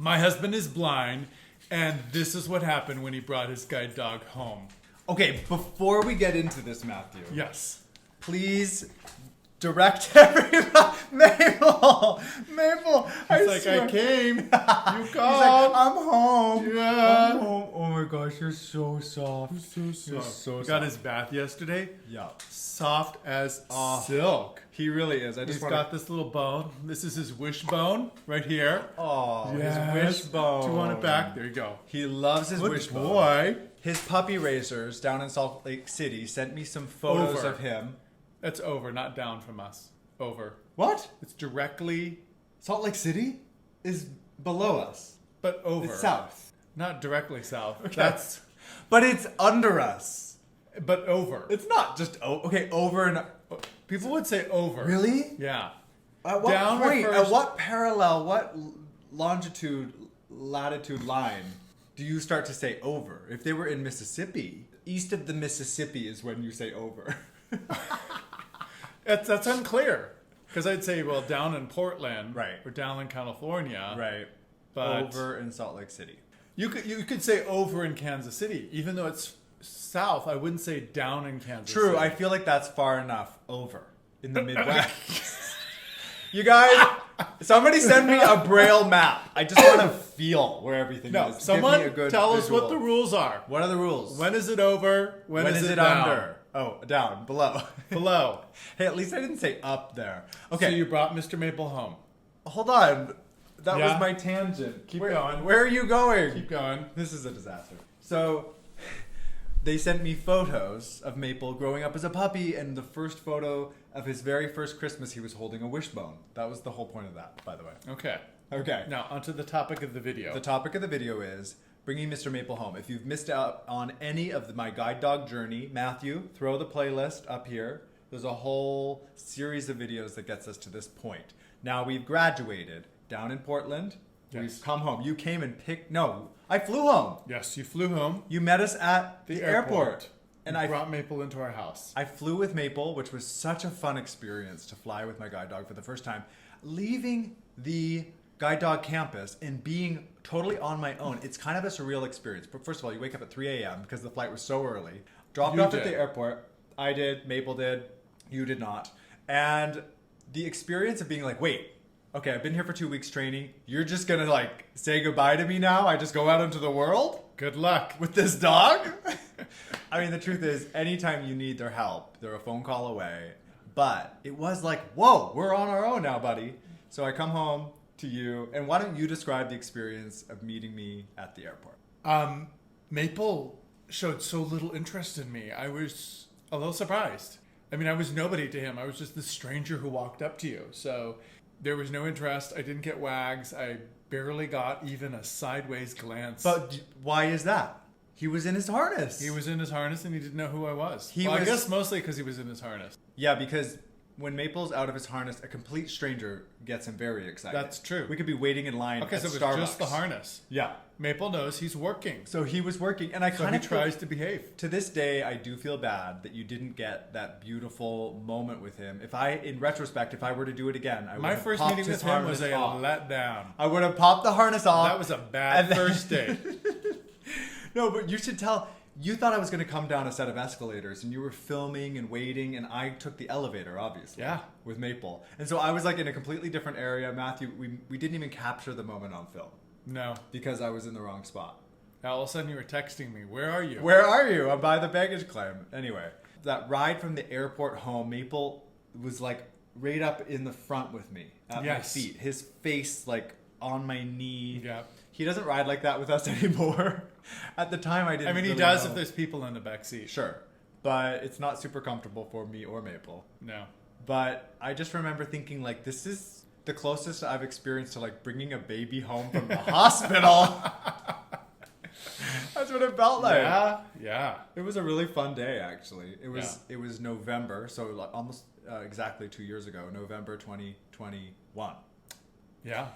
My husband is blind, and this is what happened when he brought his guide dog home. Okay, before we get into this, Matthew, Yes. please direct everybody. Maple, It's I came. You called. He's like, I'm home. Yeah. I'm home. Oh my gosh, you're so soft. so soft. You're so Got soft. his bath yesterday. Yeah, Soft as silk. he really is. I He's just want got this little bone. This is his wishbone right here. Oh, Yes. his wishbone. Do you want it back? There you go. He loves his Good wishbone. boy. His puppy raisers down in Salt Lake City sent me some photos Over. of him. That's over, not down from us. Over. What? It's directly, Salt Lake City is below us. but over. It's south. Not directly south. Okay. That's, But it's under us. but over. It's not just okay, over and People would say over. really? Yeah. At what Down point? refers- At what parallel? What longitude, latitude line do you start to say over? If they were in Mississippi, east of the Mississippi is when you say over. That's unclear. Because I'd say, well, down in Portland. Right. Or down in California. Right. But Over in Salt Lake City. You could say over in Kansas City. Even though it's south, I wouldn't say down in Kansas True, City. I feel like that's far enough over in the Midwest. You guys, somebody send me a Braille map. I just want to feel where everything No, is. Give someone me a good tell us visual. what the rules are. What are the rules? When is it over? When is it down? under? Oh, down, below. Below. Hey, at least I didn't say up there. Okay. Okay, So you brought Mr. Maple home. hold on. That Yeah? was my tangent. Keep where, going. Where are you going? Keep going. This is a disaster. So, they sent me photos of Maple growing up as a puppy, and the first photo of his very first Christmas, he was holding a wishbone. That was the whole point of that, by the way. Okay. Okay. Now onto the topic of the video. The topic of the video is bringing Mr. Maple home. If you've missed out on any of my guide dog journey, Matthew, throw the playlist up here. There's a whole series of videos that gets us to this point. Now we've graduated down in Portland. Yes. We've come home. You came and picked. No, I flew home. Yes, you flew home. You met us at the airport. And And I brought Maple into our house. I flew with Maple, which was such a fun experience to fly with my guide dog for the first time. Leaving the guide dog campus and being totally on my own, it's kind of a surreal experience. But first of all, you wake up at 3 a.m. because the flight was so early. Dropped You off at did. the airport. I did. Maple did. You did not. And the experience of being like, wait, okay, I've been here for 2 weeks training. You're just going to like say goodbye to me now? I just go out into the world? Good luck. With this dog? I mean, the truth is, anytime you need their help, they're a phone call away. But it was like, whoa, we're on our own now, buddy. So I come home to you, and why don't you describe the experience of meeting me at the airport? Maple showed so little interest in me. I was a little surprised. I mean, I was nobody to him. I was just this stranger who walked up to you. So there was no interest. I didn't get wags. I barely got even a sideways glance. But why is that? He was in his harness. he was in his harness and he didn't know who I was. He I was- guess mostly because he was in his harness. Yeah, because when Maple's out of his harness, a complete stranger gets him very excited. That's true. We could be waiting in line Okay, at so it was Starbucks. just the harness. Yeah. Maple knows he's working. So he was working, and I So kind he of tries to behave. To this day, I do feel bad that you didn't get that beautiful moment with him. In retrospect, if I were to do it again, I would My have first popped meeting his with him was harness a off. letdown. I would have popped the harness off. That was a bad And then- first date. No, but you should tell. You thought I was going to come down a set of escalators, and you were filming and waiting, and I took the elevator, obviously. Yeah. With Maple, and so I was like in a completely different area. Matthew, we didn't even capture the moment on film No. because I was in the wrong spot. Now, all of a sudden you were texting me. Where are you? Where are you? I'm by the baggage claim. Anyway, that ride from the airport home, Maple was like right up in the front with me at Yes. my feet. His face like on my knee. Yeah. He doesn't ride like that with us anymore. At the time, I didn't. I mean, he really does know. if there's people in the back seat. Sure, but it's not super comfortable for me or Maple. No. But I just remember thinking like, this is the closest I've experienced to like bringing a baby home from the hospital. That's what it felt like. Yeah. Yeah. It was a really fun day, actually. It was November, so like almost exactly 2 years ago, November 2021. Yeah.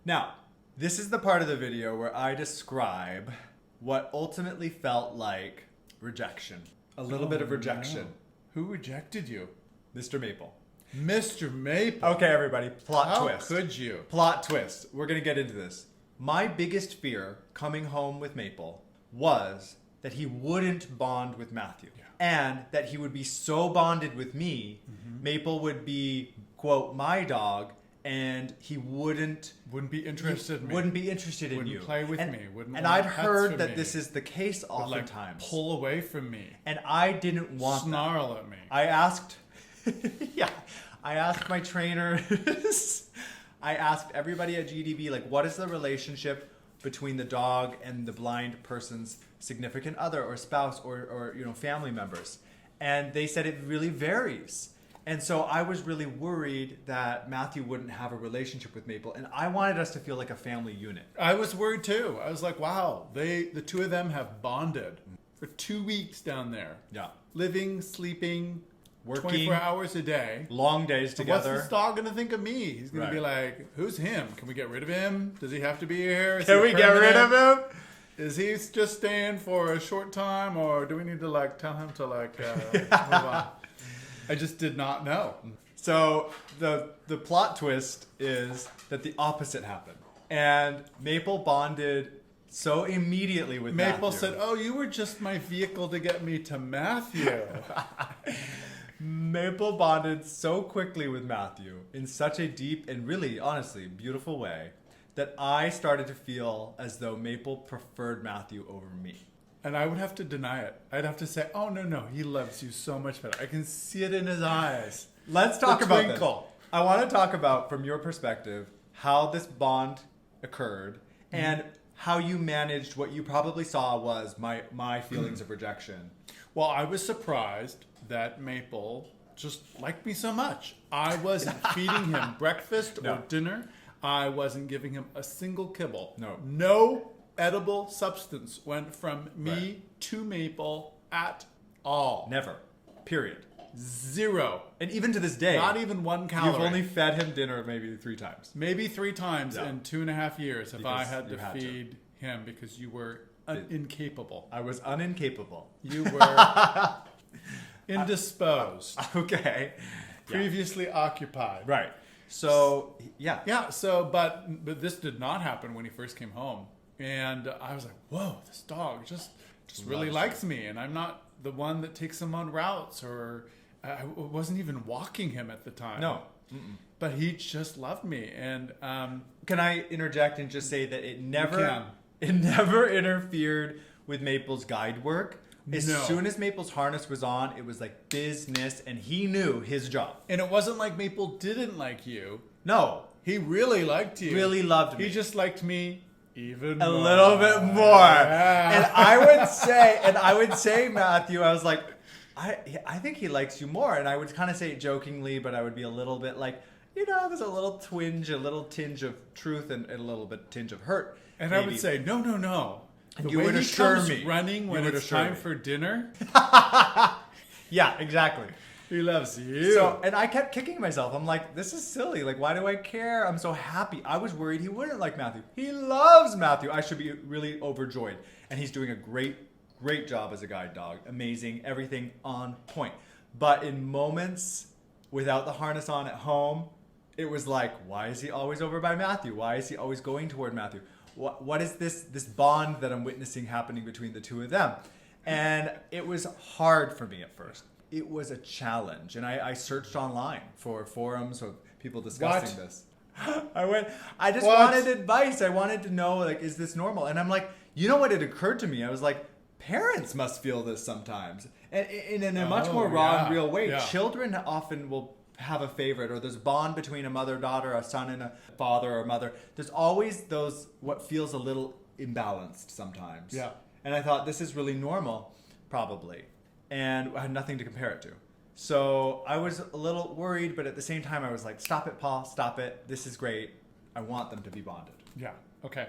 Now, this is the part of the video where I describe what ultimately felt like rejection. A little bit of rejection. No. Who rejected you? Mr. Maple. Mr. Maple. Okay, everybody, plot How twist. could you? Plot twist. We're going to get into this. My biggest fear coming home with Maple was that he wouldn't bond with Matthew. Yeah. And that he would be so bonded with me, Maple would be, quote, my dog, and he wouldn't Wouldn't be interested in me. wouldn't be interested in Wouldn't you. play with and, me, wouldn't and want I'd pets heard from that me. this is the case Would, like, oftentimes. pull away from me. And I didn't want that. Snarl at me. I asked, yeah, I asked my trainers, I asked everybody at GDB, like, what is the relationship between the dog and the blind person's significant other or spouse or family members? And they said it really varies. And so I was really worried that Matthew wouldn't have a relationship with Maple, and I wanted us to feel like a family unit. I was worried too. I was like, wow, the two of them have bonded for 2 weeks down there. Yeah. Living, sleeping, Working. 24 hours a day. Long days What's together. this dog going to think of me? He's going Right. to be like, who's him? Can we get rid of him? Does he have to be here? Is Can he we get rid of permanent? him? Is he just staying for a short time, or do we need to like tell him to like move on? I just did not know. So the plot twist is that the opposite happened. And Maple bonded so immediately with Maple Matthew. said, "Oh, you were just my vehicle to get me to Matthew." Maple bonded so quickly with Matthew in such a deep and really, honestly, beautiful way that I started to feel as though Maple preferred Matthew over me. And I would have to deny it. I'd have to say, "Oh no, he loves you so much better. I can see it in his eyes." Let's talk The about this. twinkle. I want to talk about, from your perspective, how this bond occurred and how you managed what you probably saw was my feelings of rejection. Well, I was surprised that Maple just liked me so much. I wasn't feeding him breakfast No. or dinner. I wasn't giving him a single kibble. No. No edible substance went from me Right. to Maple at all. Never. Period. Zero. And even to this day, Not even one calorie. you've only fed him dinner maybe 3 times. Maybe 3 times Yeah. in 2.5 years if Because I had you to had to. feed him because you were incapable. I was unincapable. You were indisposed. Okay. Previously occupied. Right. So, yeah. Yeah, so but this did not happen when he first came home. And I was like, whoa, this dog just really Loves likes me. And I'm not the one that takes him on routes, or I wasn't even walking him at the time. No. But he just loved me. And Can I interject and just say that it can. never interfered with Maple's guide work. As No. soon as Maple's harness was on, it was like business, and he knew his job. and it wasn't like Maple didn't like you. No, He really liked you. really loved me. He just liked me even a more. little bit more. Yeah. And I would say, Matthew, I was like, I think he likes you more. And I would kind of say it jokingly, but I would be a little bit like, there's a little tinge of truth and a little bit tinge of hurt. And I maybe. would say, no. And The you way would he assure comes me. running when You would it's assure time me. for dinner, Yeah, exactly. he loves you. So, and I kept kicking myself. I'm like, this is silly. Like, why do I care? I'm so happy. I was worried he wouldn't like Matthew. He loves Matthew. I should be really overjoyed. And he's doing a great job as a guide dog. Amazing. Everything on point. But in moments without the harness on at home, it was like, why is he always over by Matthew? Why is he always going toward Matthew? What is this bond that I'm witnessing happening between the two of them? And it was hard for me at first. It was a challenge. And I searched online for forums of people discussing What? this. I just What? wanted advice. I wanted to know, like, is this normal? And I'm like, you know what? It occurred to me. I was like, parents must feel this sometimes. And in a much more raw and yeah, real way. yeah. Children often will have a favorite, or there's bond between a mother-daughter, a son and a father or mother. There's always those, what feels a little imbalanced sometimes. Yeah. And I thought, this is really normal, probably. And I had nothing to compare it to. So I was a little worried, but at the same time, I was like, stop it, Paul, stop it. This is great. I want them to be bonded. Yeah. Okay.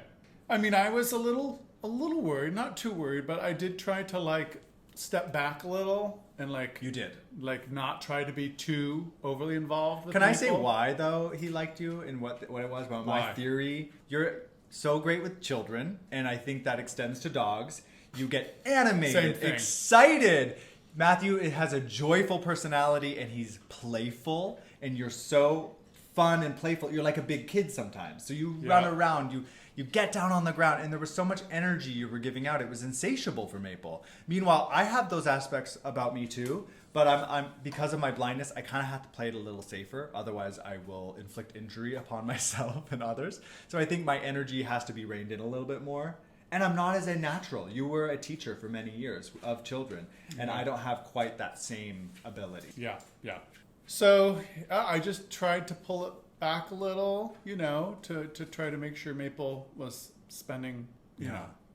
I mean, I was a little worried, not too worried, but I did try to like step back a little and like You did. like not try to be too overly involved with Can I say people. why, though, he liked you and what it was about Why? my theory? You're so great with children, and I think that extends to dogs. You get animated, Same thing. excited. Matthew has a joyful personality, and he's playful, and you're so fun and playful. You're like a big kid sometimes. So you run Yeah. around, You get down on the ground, and there was so much energy you were giving out. It was insatiable for Maple. Meanwhile, I have those aspects about me too, but I'm because of my blindness, I kind of have to play it a little safer. Otherwise, I will inflict injury upon myself and others. So I think my energy has to be reined in a little bit more. And I'm not as a natural. You were a teacher for many years of children, and I don't have quite that same ability. Yeah, yeah. So I just tried to pull it back a little, to try to make sure Maple was spending,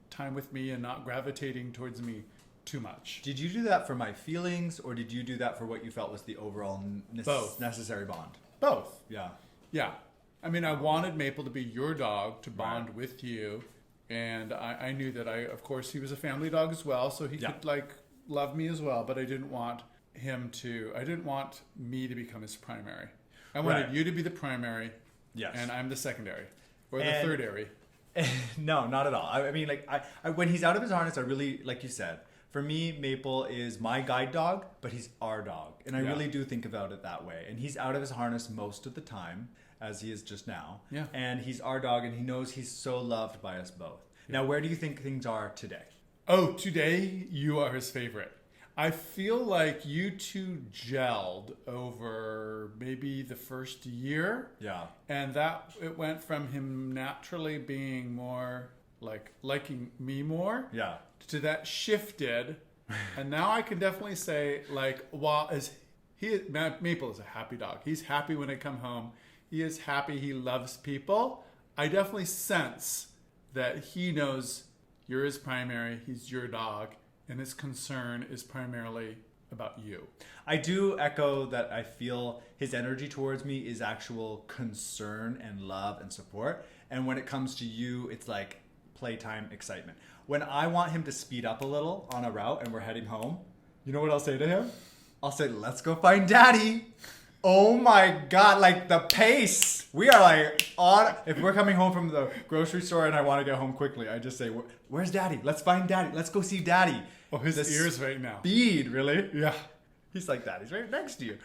time with me and not gravitating towards me too much. Did you do that for my feelings, or did you do that for what you felt was the overall Both. necessary bond? Both. Yeah. Yeah. I mean, I wanted Maple to be your dog, to bond Right. with you. And I knew that of course, he was a family dog as well, so he could love me as well. But I didn't want me to become his primary. I wanted Right. you to be the primary, Yes. and I'm the secondary or the And- third area. No, not at all. I mean, like, I when he's out of his harness, I really, like you said, for me, Maple is my guide dog, but he's our dog. And I Yeah. really do think about it that way. And he's out of his harness most of the time, as he is just now. Yeah. And he's our dog, and he knows he's so loved by us both. Now, where do you think things are today? Oh, today you are his favorite. I feel like you two gelled over maybe the first year. Yeah. And that it went from him naturally being more liking me more Yeah. to that shifted. And now I can definitely say Maple is a happy dog. He's happy when I come home. He is happy. He loves people. I definitely sense that he knows you're his primary. He's your dog. And his concern is primarily about you. I do echo that. I feel his energy towards me is actual concern and love and support. And when it comes to you, it's like playtime excitement. When I want him to speed up a little on a route and we're heading home, you know what I'll say to him? I'll say, let's go find daddy. Oh my God, like the pace. We are like on, if we're coming home from the grocery store and I want to get home quickly, I just say, where's daddy? Let's find daddy. Let's go see daddy. Oh, his The ears right now. Speed, really? Yeah. He's like that. He's right next to you.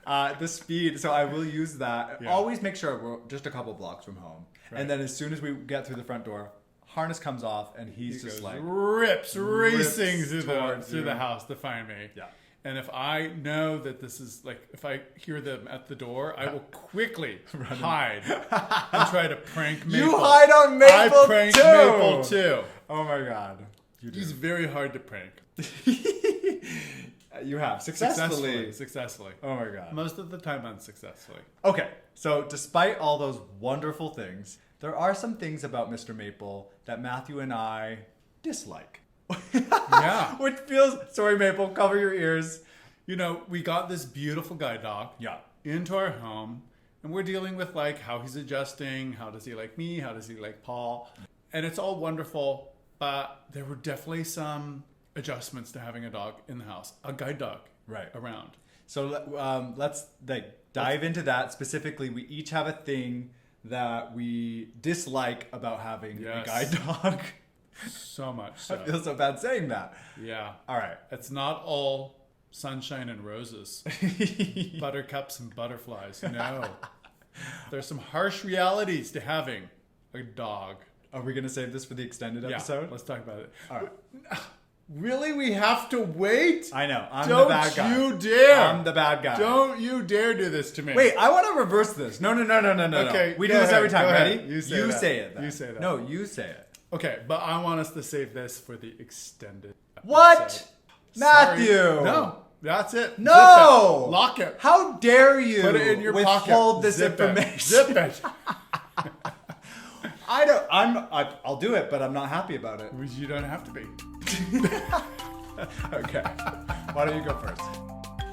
The speed. So I will use that. Yeah. Always make sure we're just a couple blocks from home. Right. And then as soon as we get through the front door, harness comes off and he's just goes like rips racing through towards the you. house to find me. Yeah. And if I know that this is if I hear them at the door, I will quickly hide and try to prank Maple. You hide on Maple I prank too. Maple too. Oh my God. You do. He's very hard to prank. You have successfully. Successfully. Oh my God. Most of the time unsuccessfully. Okay, so despite all those wonderful things, there are some things about Mr. Maple that Matthew and I dislike. Yeah. Which feels, sorry Maple, cover your ears. We got this beautiful guide dog Yeah. into our home, and we're dealing with how he's adjusting, how does he like me, how does he like Paul, and it's all wonderful, but there were definitely some adjustments to having a dog in the house, a guide dog Right. around. So let's dive into that. Specifically, we each have a thing that we dislike about having Yes. a guide dog. So much I so. feel so bad saying that. Yeah. All right. It's not all sunshine and roses, buttercups and butterflies. No. There's some harsh realities to having a dog. Are we going to save this for the extended Yeah, episode? let's talk about it. All right. Really? We have to wait? I know. I'm Don't the bad guy. you dare. I'm the bad guy. Don't you dare do this to me. Wait, I want to reverse this. No. Okay, We do go this every ahead, time. go Ready? ahead. You say that. it. Then. You say that. No, you say it. Okay, but I want us to save this for the extended What? episode. Matthew! Sorry. No, that's it. No! Zip it. Lock it. How dare you Put it in your withhold pocket. this Zip information? It. Zip it. I'll do it, but I'm not happy about it. You don't have to be. Okay. Why don't you go first?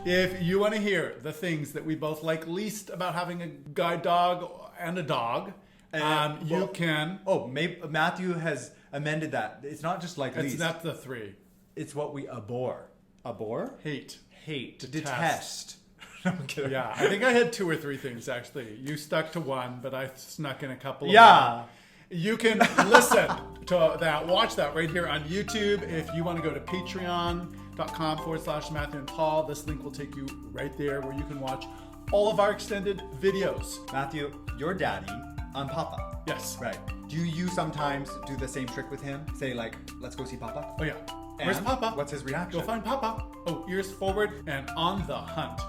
If you want to hear the things that we both like least about having a guide dog and a dog, you can. Oh, Matthew has amended that. It's not just like It's least. not the three. It's what we abhor. Abhor? Hate. Hate. Detest. No, I'm kidding. Yeah, I think I had 2 or 3 things actually. You stuck to one, but I snuck in a couple of Yeah. them. You can listen to that, watch that right here on YouTube. If you want to go to patreon.com/Matthew and Paul, this link will take you right there where you can watch all of our extended videos. Matthew, your daddy, on Papa. Yes. Right. Do you sometimes do the same trick with him? Say like, let's go see Papa? Oh, yeah. Where's And Papa? What's his reaction? Go find Papa. Oh, ears forward and on the hunt.